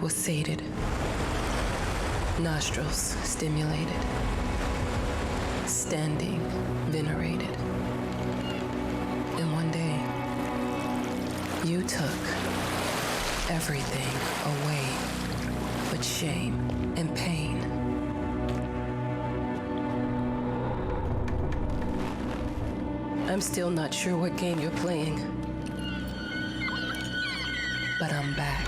was sated, nostrils stimulated, standing venerated. And one day, you took everything away but shame and pain. I'm still not sure what game you're playing, but I'm back.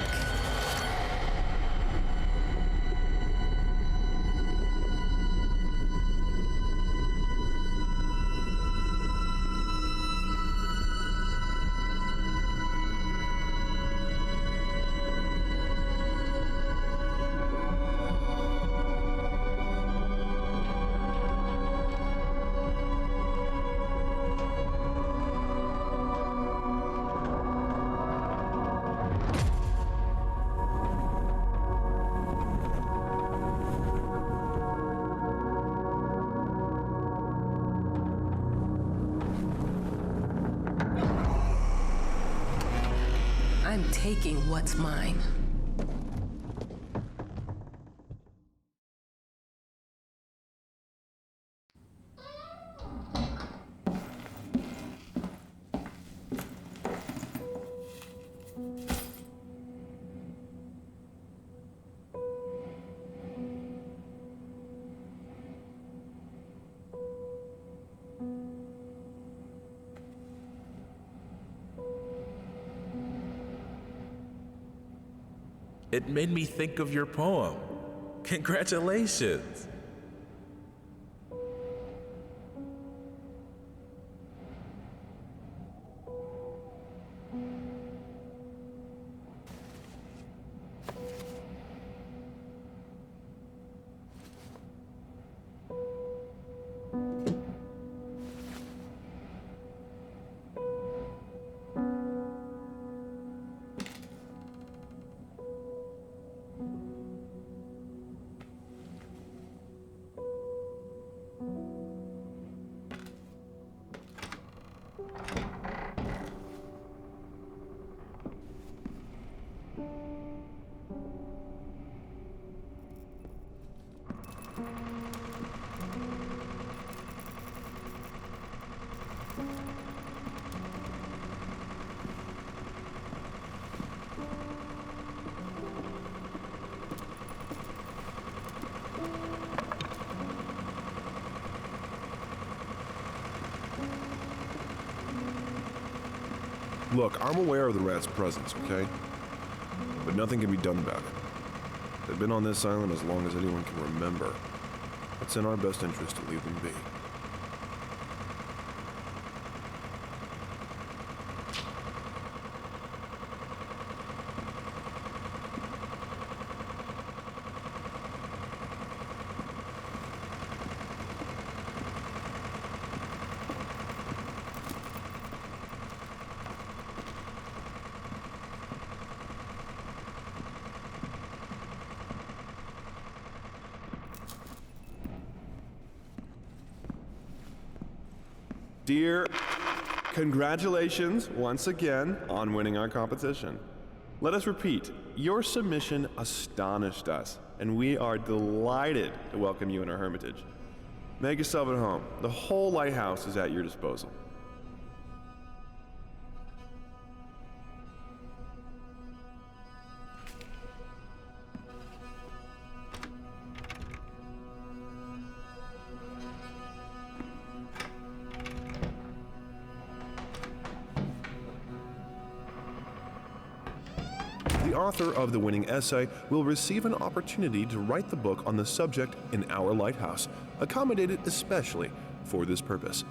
I'm taking what's mine. It made me think of your poem. Congratulations! Look, I'm aware of the rat's presence, okay? But nothing can be done about it. They've been on this island as long as anyone can remember. It's in our best interest to leave them be. Dear, congratulations once again on winning our competition. Let us repeat, your submission astonished us, and we are delighted to welcome you in our hermitage. Make yourself at home. The whole lighthouse is at your disposal. The author of the winning essay will receive an opportunity to write the book on the subject in our lighthouse, accommodated especially for this purpose.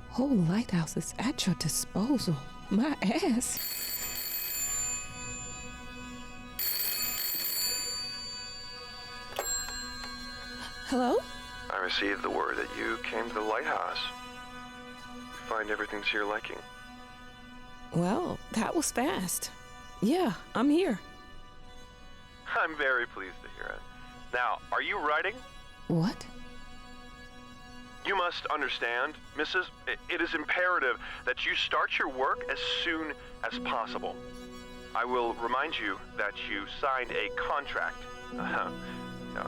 Whole lighthouse is at your disposal. My ass. Hello? I received the word that you came to the lighthouse. You find everything to your liking. Well, that was fast. Yeah, I'm here. I'm very pleased to hear it. Now, are you writing? What? You must understand, Mrs. It is imperative that you start your work as soon as possible. I will remind you that you signed a contract. Now,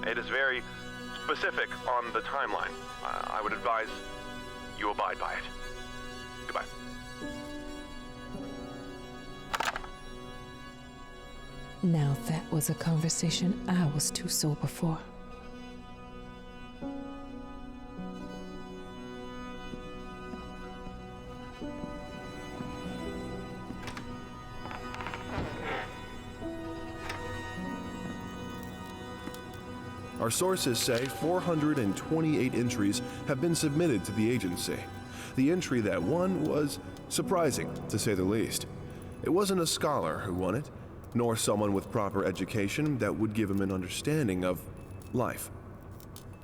it is very specific on the timeline. I would advise you abide by it. Goodbye. Now that was a conversation I was too sober for. Our sources say 428 entries have been submitted to the agency. The entry that won was surprising, to say the least. It wasn't a scholar who won it, nor someone with proper education that would give him an understanding of life.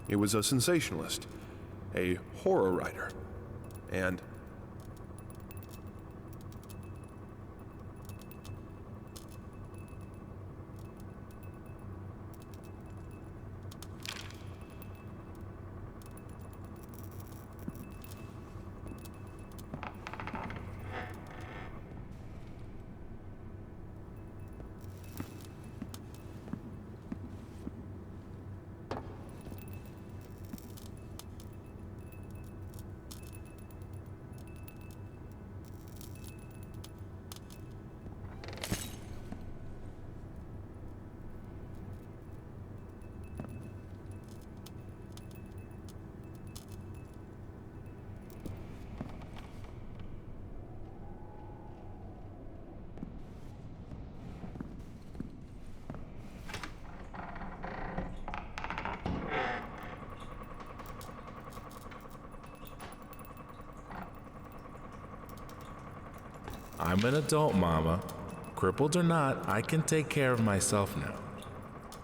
It was a sensationalist, a horror writer, and I'm an adult, Mama. Crippled or not, I can take care of myself now.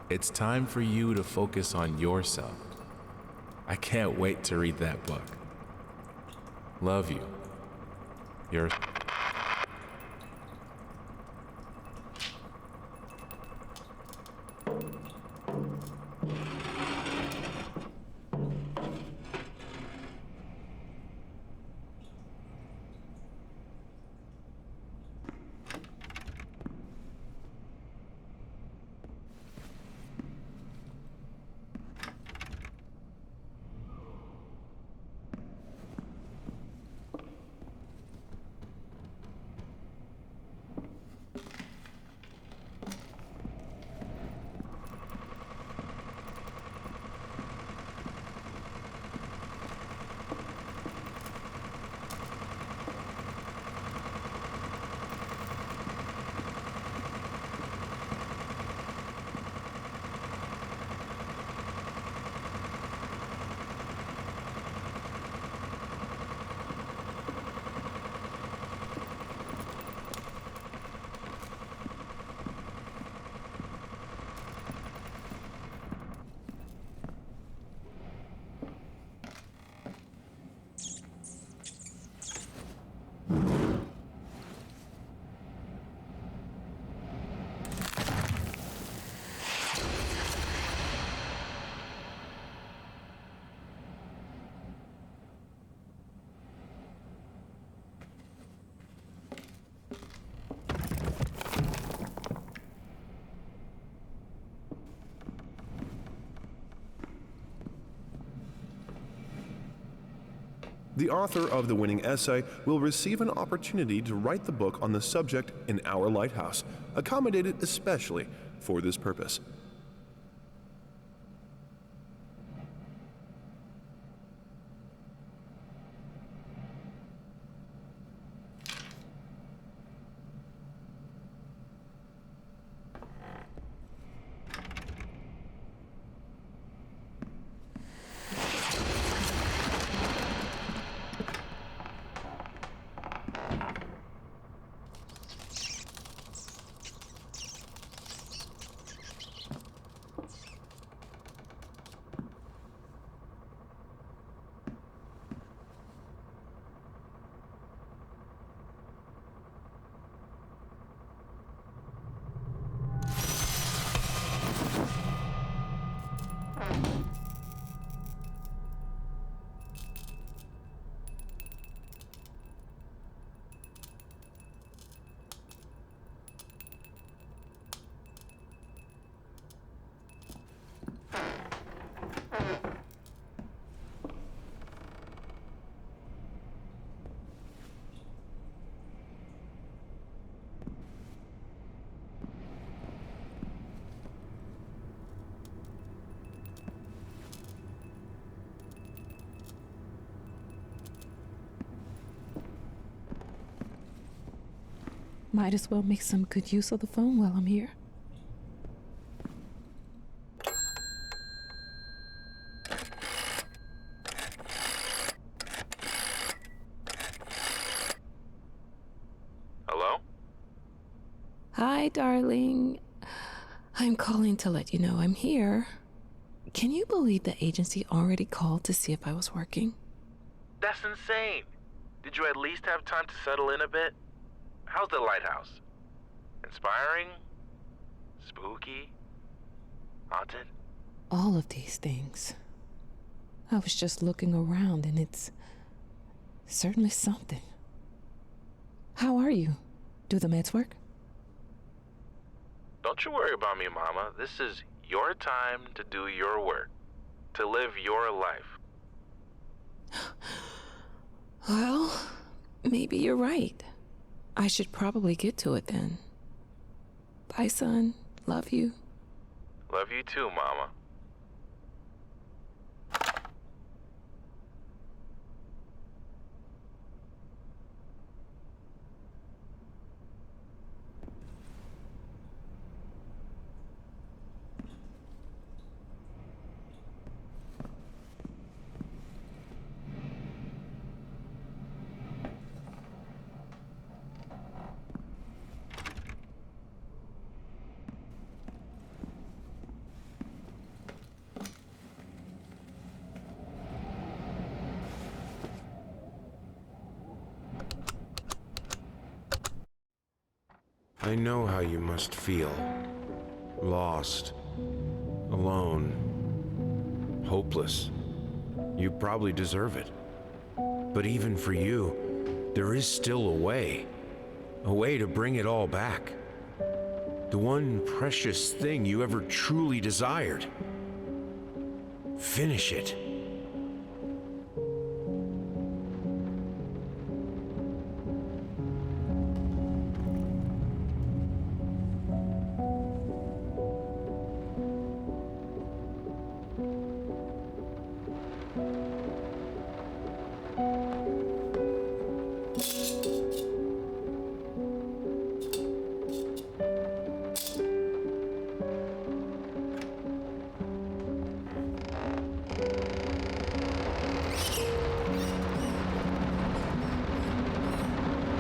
It's time for you to focus on yourself. I can't wait to read that book. Love you. Your the author of the winning essay will receive an opportunity to write the book on the subject in our lighthouse, accommodated especially for this purpose. Might as well make some good use of the phone while I'm here. Hello? Hi, darling. I'm calling to let you know I'm here. Can you believe the agency already called to see if I was working? That's insane. Did you at least have time to settle in a bit? How's the lighthouse? Inspiring? Spooky? Haunted? All of these things. I was just looking around and it's certainly something. How are you? Do the meds work? Don't you worry about me, Mama. This is your time to do your work, to live your life. Well, maybe you're right. I should probably get to it then. Bye, son. Love you. Love you too, Mama. I know how you must feel. Lost. Alone. Hopeless. You probably deserve it. But even for you, there is still a way. A way to bring it all back. The one precious thing you ever truly desired. Finish it.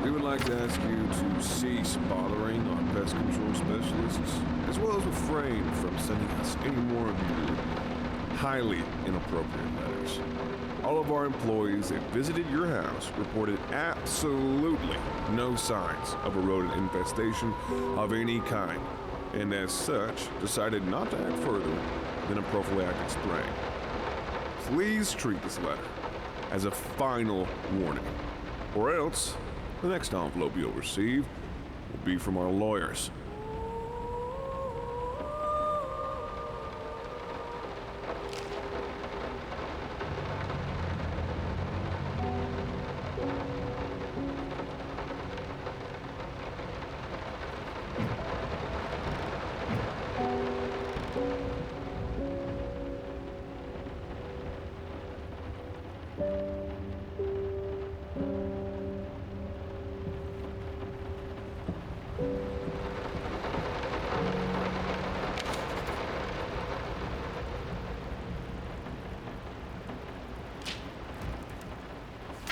We would like to ask you to cease bothering our pest control specialists, as well as refrain from sending us any more of your highly inappropriate letters. All of our employees that visited your house reported absolutely no signs of a rodent infestation of any kind, and as such, decided not to act further than a prophylactic spray. Please treat this letter as a final warning, or else the next envelope you'll receive will be from our lawyers.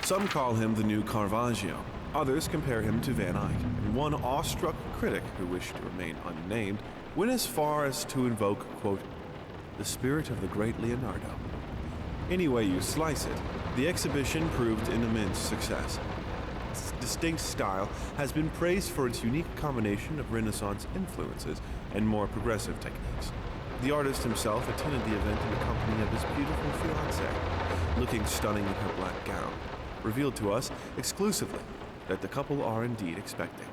Some call him the new Caravaggio. Others compare him to Van Eyck. And one awestruck critic who wished to remain unnamed went as far as to invoke, quote, the spirit of the great Leonardo. Any way you slice it, the exhibition proved an immense success. Its distinct style has been praised for its unique combination of Renaissance influences and more progressive techniques. The artist himself attended the event in the company of his beautiful fiancée, looking stunning in her black gown, revealed to us exclusively that the couple are indeed expecting.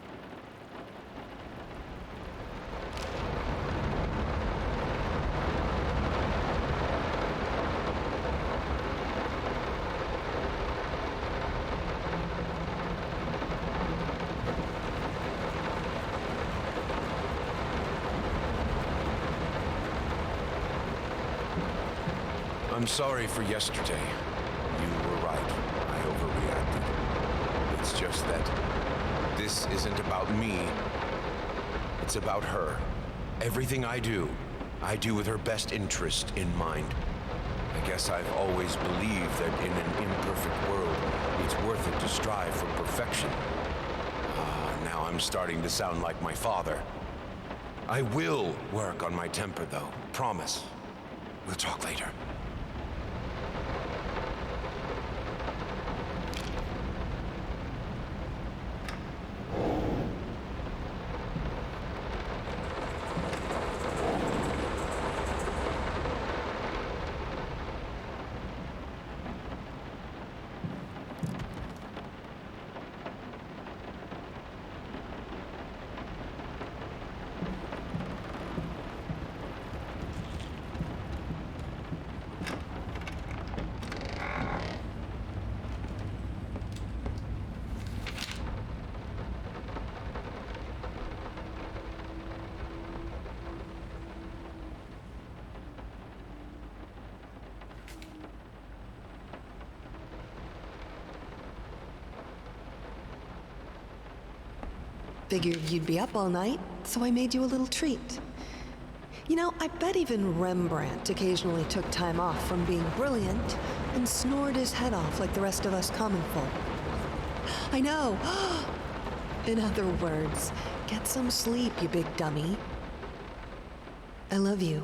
I'm sorry for yesterday. You were right. I overreacted. It's just that This isn't about me. It's about her. Everything I do with her best interest in mind. I guess I've always believed that in an imperfect world, it's worth it to strive for perfection. Now I'm starting to sound like my father. I will work on my temper, though. Promise. We'll talk later. Figured you'd be up all night, so I made you a little treat. You know, I bet even Rembrandt occasionally took time off from being brilliant and snored his head off like the rest of us common folk. I know! In other words, get some sleep, you big dummy. I love you.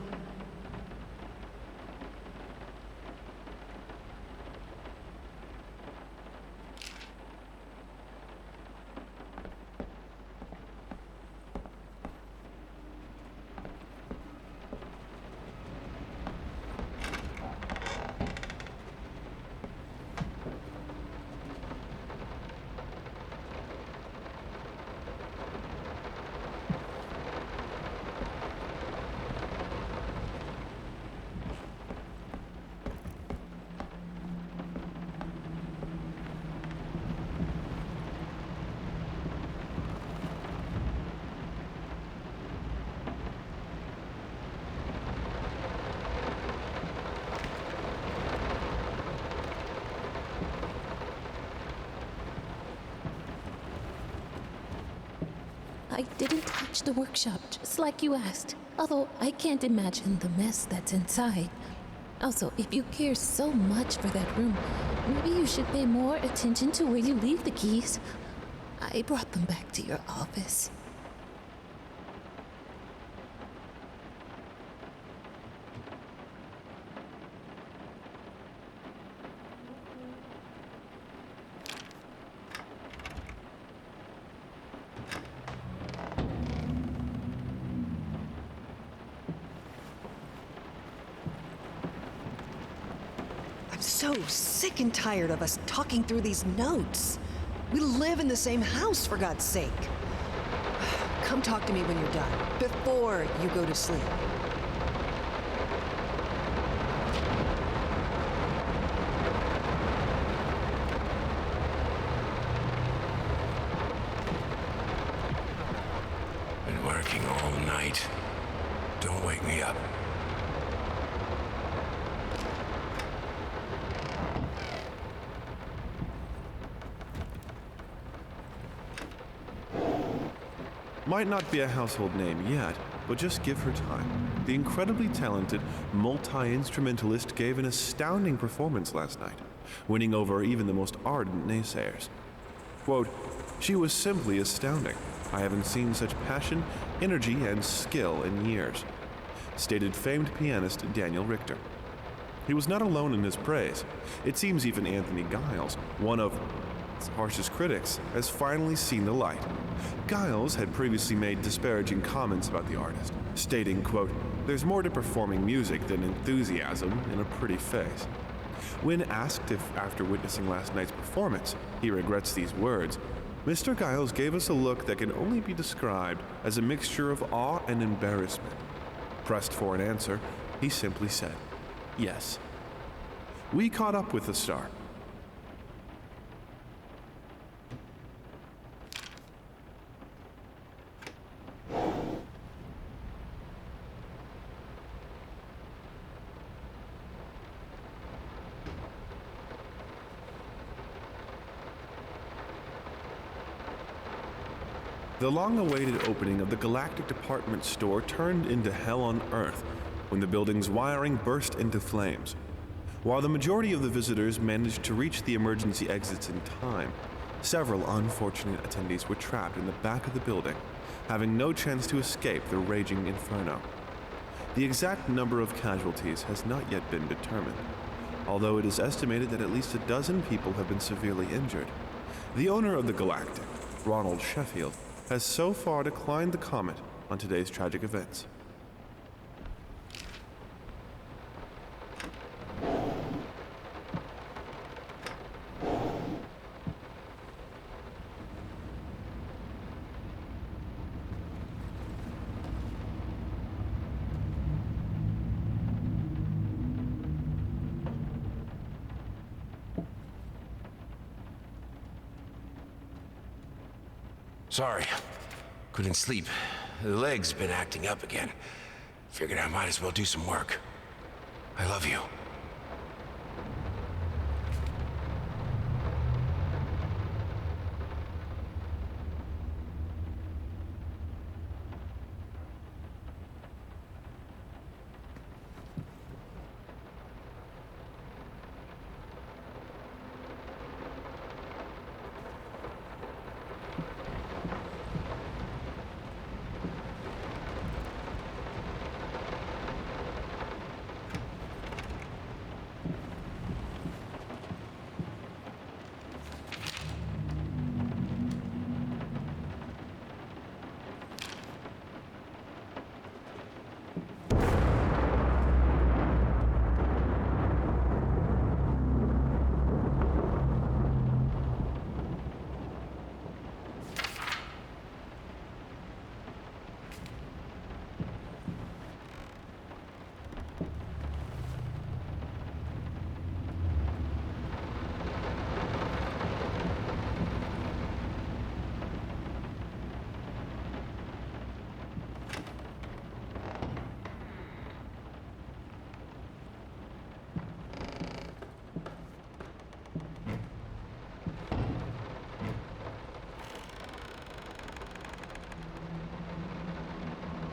I didn't touch the workshop, just like you asked. Although I can't imagine the mess that's inside. Also, if you care so much for that room, maybe you should pay more attention to where you leave the keys. I brought them back to your office. So sick and tired of us talking through these notes. We live in the same house, for God's sake. Come talk to me when you're done, before you go to sleep. Been working all night. Don't wake me up. Might not be a household name yet, but just give her time. The incredibly talented multi-instrumentalist gave an astounding performance last night, winning over even the most ardent naysayers. Quote, "She was simply astounding. I haven't seen such passion, energy, and skill in years," stated famed pianist Daniel Richter. He was not alone in his praise. It seems even Anthony Giles, one of its harshest critics, has finally seen the light. Giles had previously made disparaging comments about the artist, stating, quote, "There's more to performing music than enthusiasm in a pretty face." When asked if, after witnessing last night's performance, he regrets these words, Mr. Giles gave us a look that can only be described as a mixture of awe and embarrassment. Pressed for an answer, he simply said, "Yes." We caught up with the star. The long-awaited opening of the Galactic Department Store turned into hell on Earth when the building's wiring burst into flames. While the majority of the visitors managed to reach the emergency exits in time, several unfortunate attendees were trapped in the back of the building, having no chance to escape the raging inferno. The exact number of casualties has not yet been determined, although it is estimated that at least a dozen people have been severely injured. The owner of the Galactic, Ronald Sheffield, has so far declined to comment on today's tragic events. Sorry. Couldn't sleep. The leg's been acting up again. Figured I might as well do some work. I love you.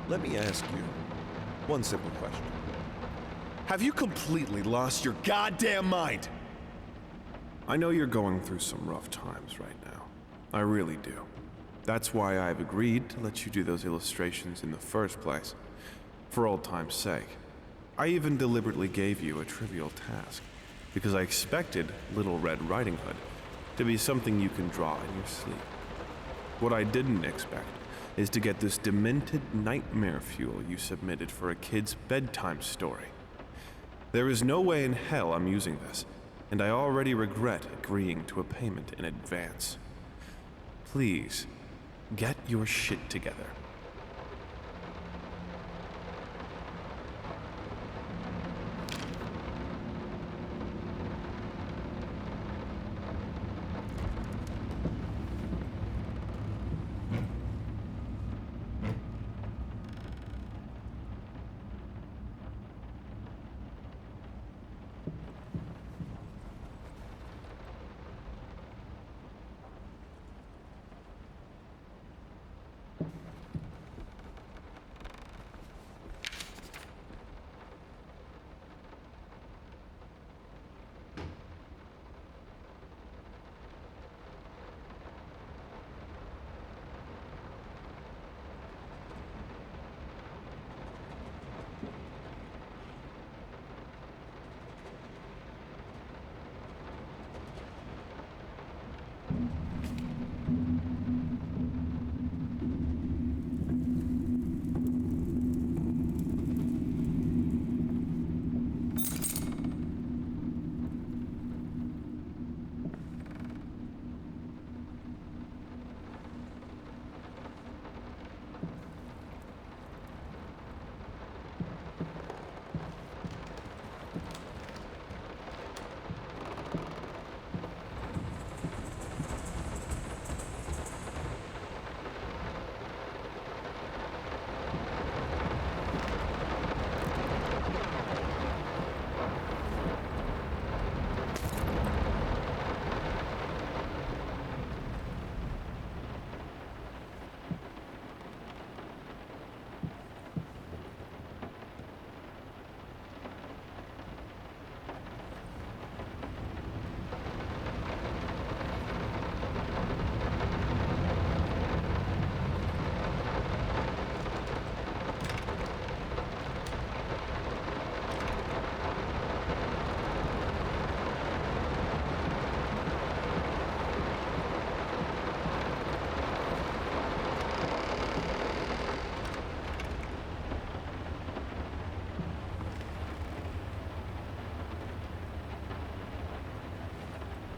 Let me ask you one simple question. Have you completely lost your goddamn mind? I know you're going through some rough times right now. I really do. That's why I've agreed to let you do those illustrations in the first place, for old time's sake. I even deliberately gave you a trivial task, because I expected Little Red Riding Hood to be something you can draw in your sleep. What I didn't expect is to get this demented nightmare fuel you submitted for a kid's bedtime story. There is no way in hell I'm using this, and I already regret agreeing to a payment in advance. Please, get your shit together.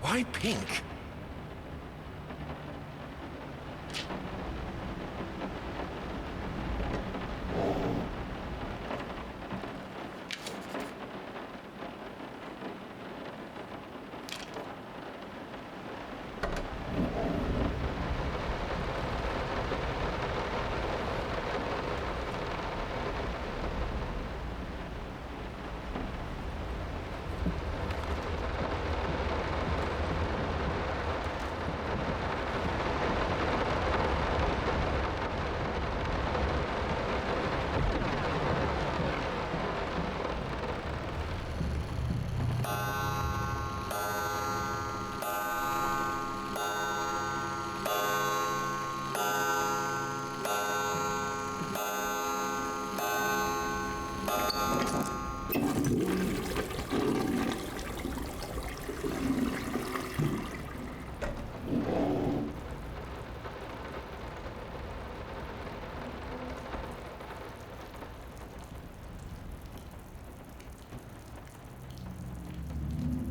Why pink?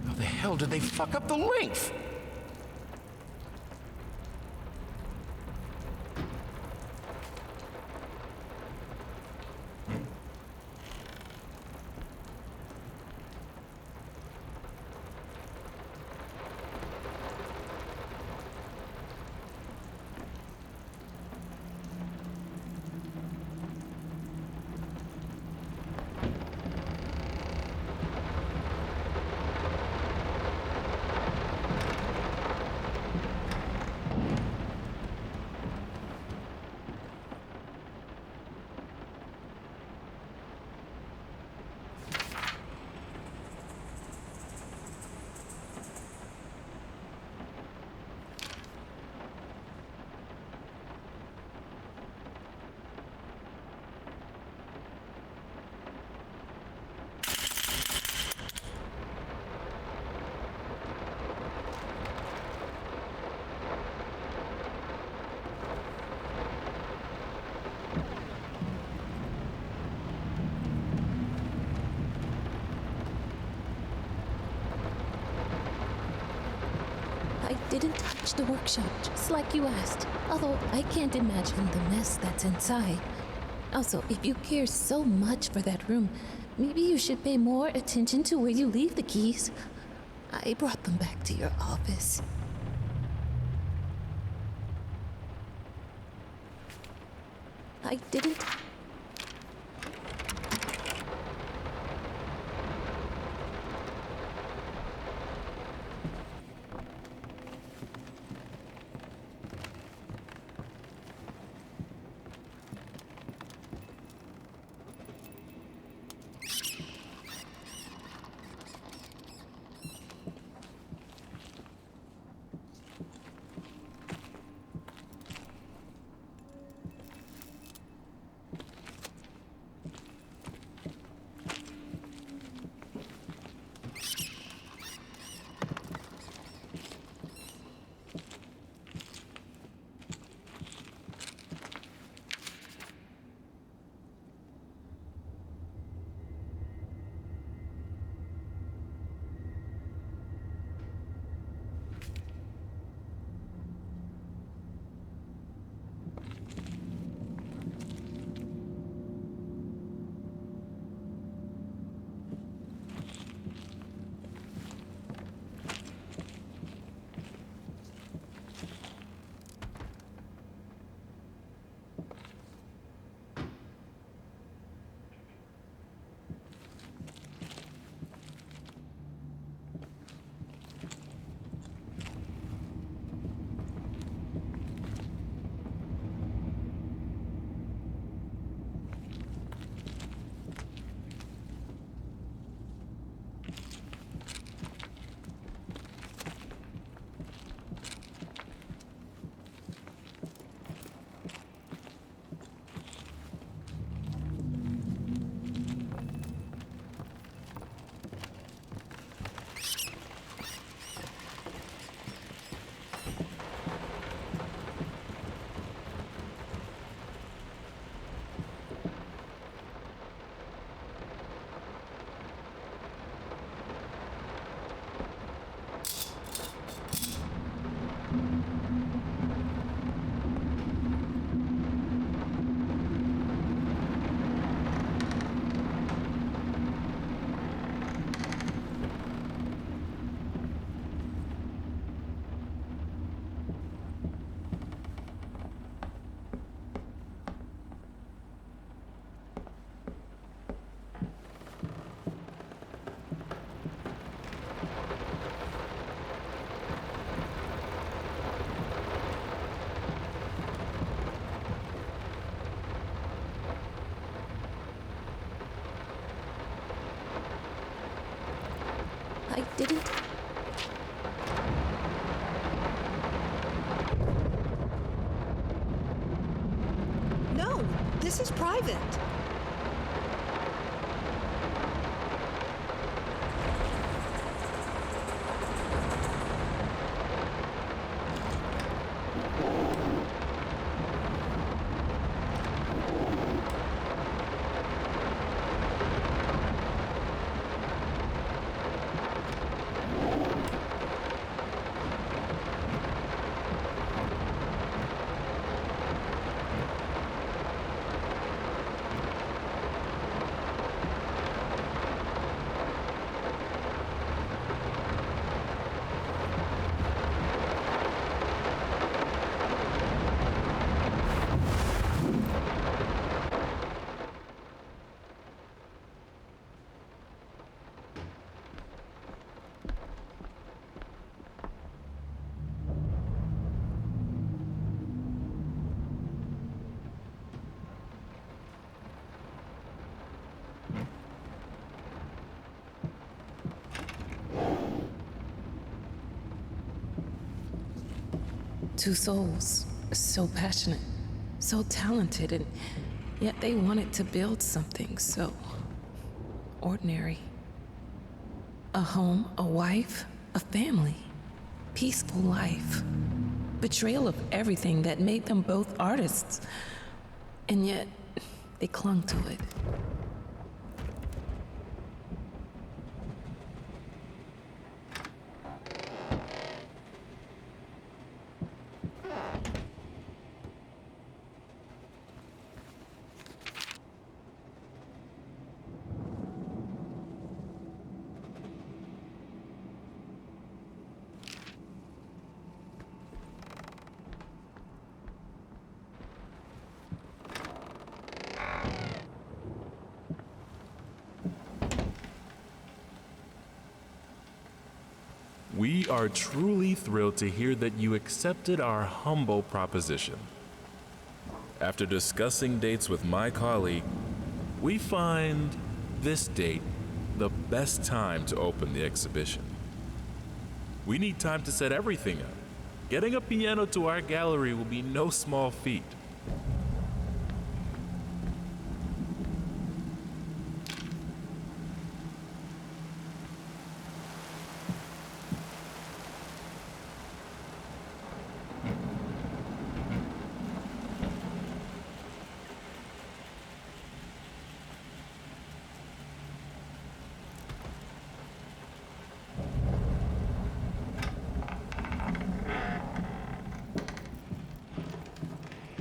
How the hell did they fuck up the length? I didn't touch the workshop, just like you asked. Although I can't imagine the mess that's inside. Also, if you care so much for that room, maybe you should pay more attention to where you leave the keys. I brought them back to your office. I didn't... didn't? No, this is private. Two souls, so passionate, so talented, and yet they wanted to build something so ordinary. A home, a wife, a family, peaceful life. Betrayal of everything that made them both artists, and yet they clung to it. We are truly thrilled to hear that you accepted our humble proposition. After discussing dates with my colleague, we find this date the best time to open the exhibition. We need time to set everything up. Getting a piano to our gallery will be no small feat.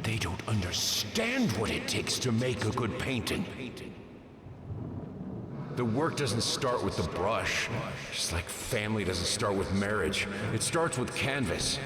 They don't understand what it takes to make a good painting. The work doesn't start with the brush, just like family doesn't start with marriage. It starts with canvas.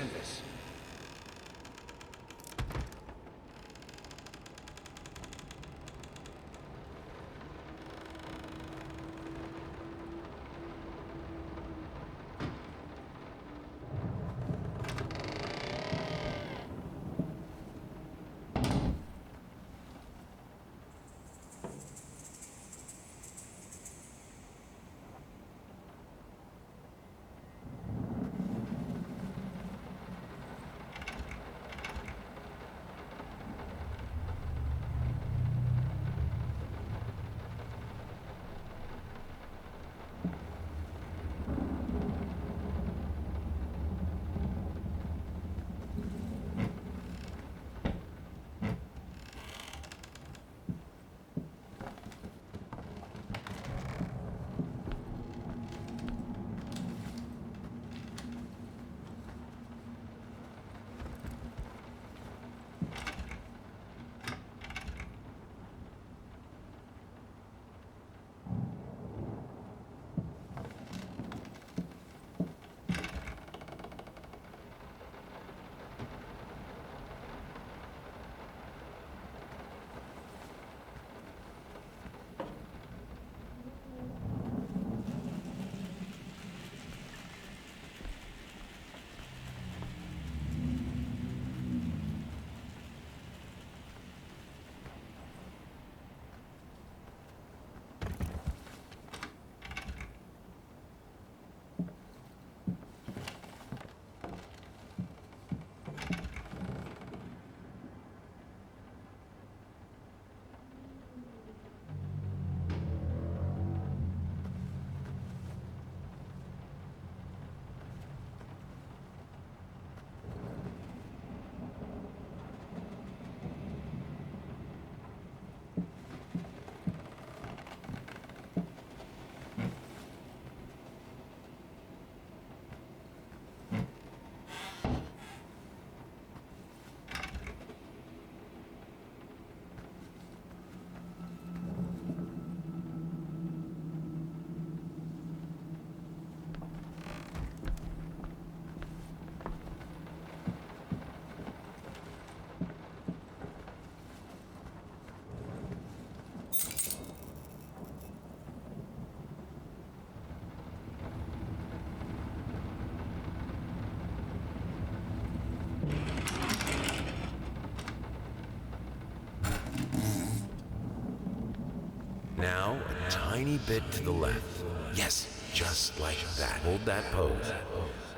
tiny bit to the left. Yes, just like that. Hold that pose.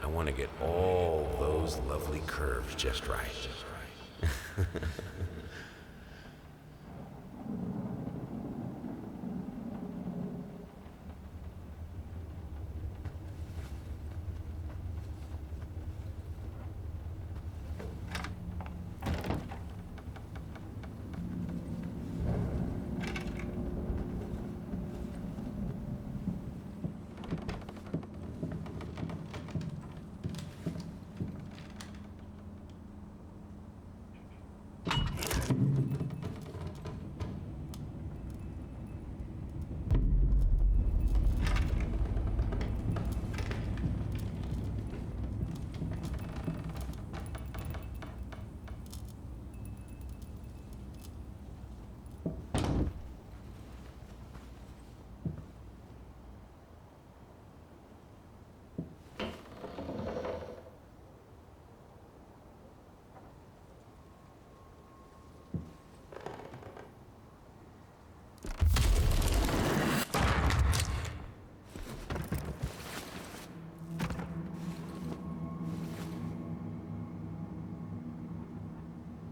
I want to get all those lovely curves just right.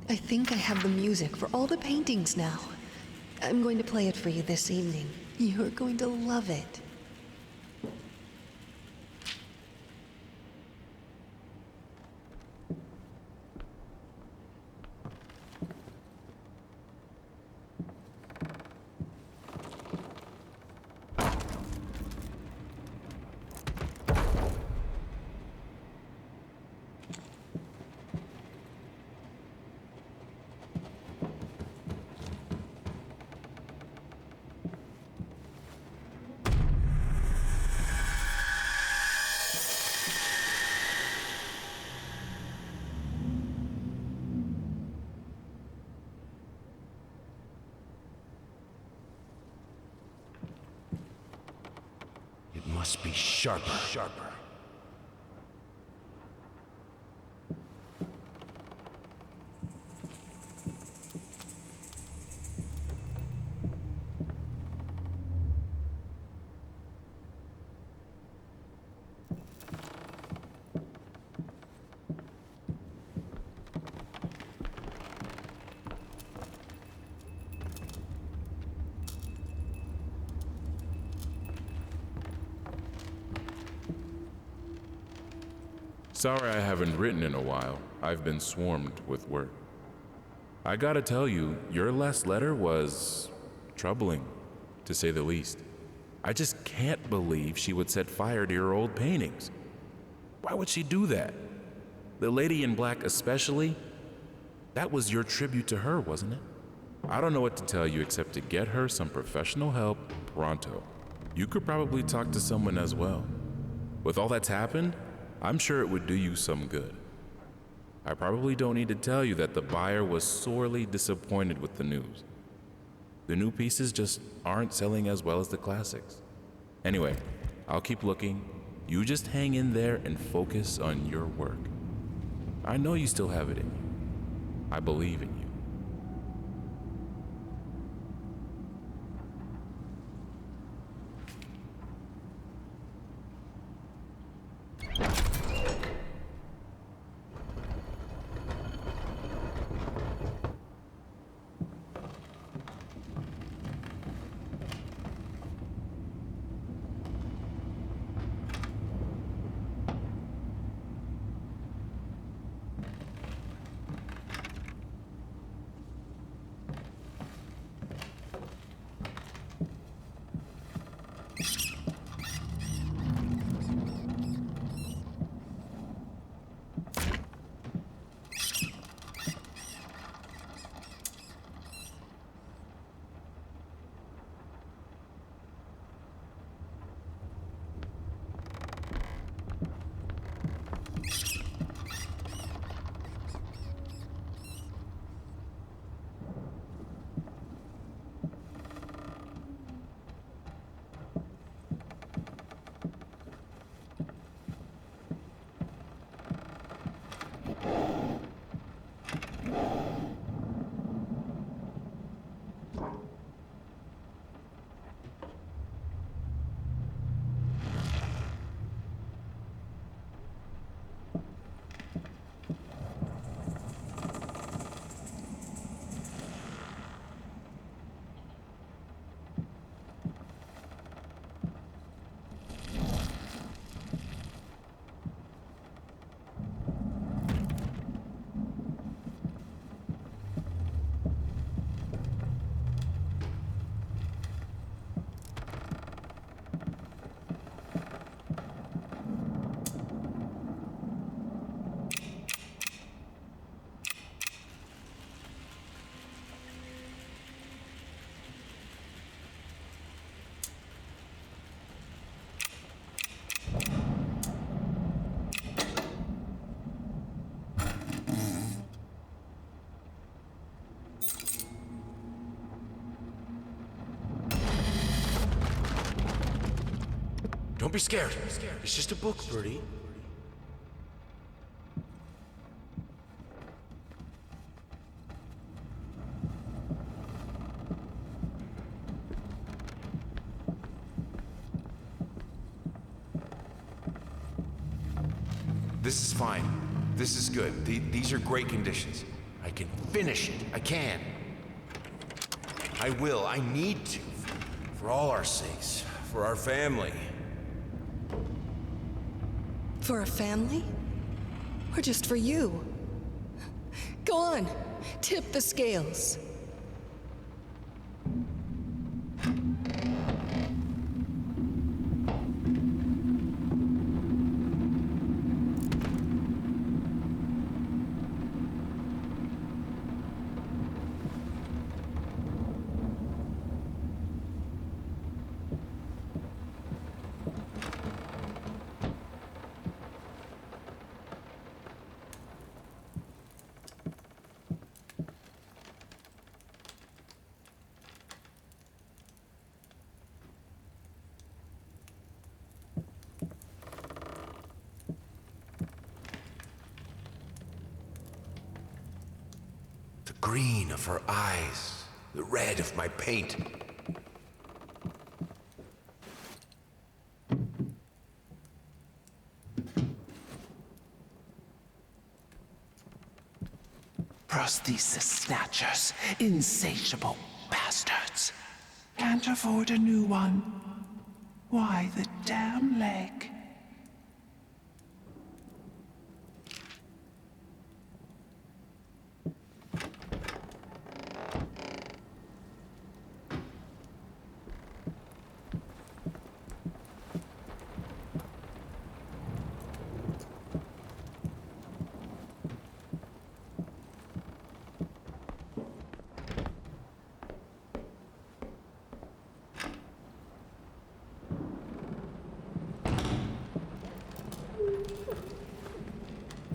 I think I have the music for all the paintings now. I'm going to play it for you this evening. You're going to love it. Must be sharper. Sorry I haven't written in a while. I've been swarmed with work. I gotta tell you, your last letter was troubling, to say the least. I just can't believe she would set fire to your old paintings. Why would she do that? The lady in black especially? That was your tribute to her, wasn't it? I don't know what to tell you except to get her some professional help pronto. You could probably talk to someone as well. With all that's happened, I'm sure it would do you some good. I probably don't need to tell you that the buyer was sorely disappointed with the news. The new pieces just aren't selling as well as the classics. Anyway, I'll keep looking. You just hang in there and focus on your work. I know you still have it in you. I believe in you. Don't be scared. It's just a book, Birdie. This is fine. This is good. These are great conditions. I can finish it. I can. I will. I need to. For all our sakes. For our family. For a family? Or just for you? Go on, tip the scales. The green of her eyes, the red of my paint. Prosthesis snatchers, insatiable bastards. Can't afford a new one. Why the damn leg?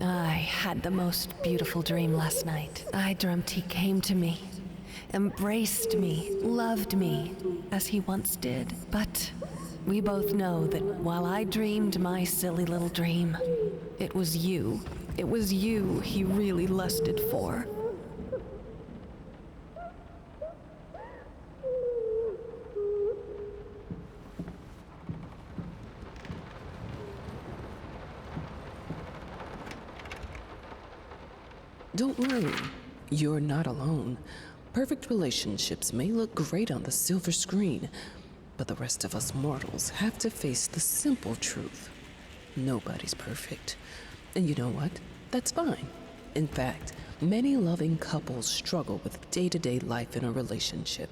I had the most beautiful dream last night. I dreamt he came to me, embraced me, loved me, as he once did. But we both know that while I dreamed my silly little dream, it was you he really lusted for. Don't worry, you're not alone. Perfect relationships may look great on the silver screen, but the rest of us mortals have to face the simple truth. Nobody's perfect. And you know what? That's fine. In fact, many loving couples struggle with day-to-day life in a relationship.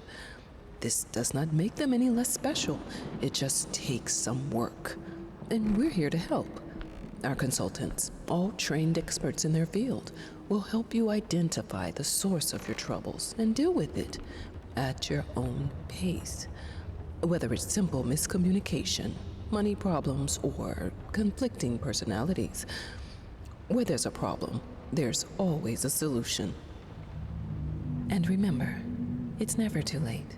This does not make them any less special. It just takes some work. And we're here to help. Our consultants, all trained experts in their field, will help you identify the source of your troubles and deal with it at your own pace. Whether it's simple miscommunication, money problems, or conflicting personalities, where there's a problem, there's always a solution. And remember, it's never too late.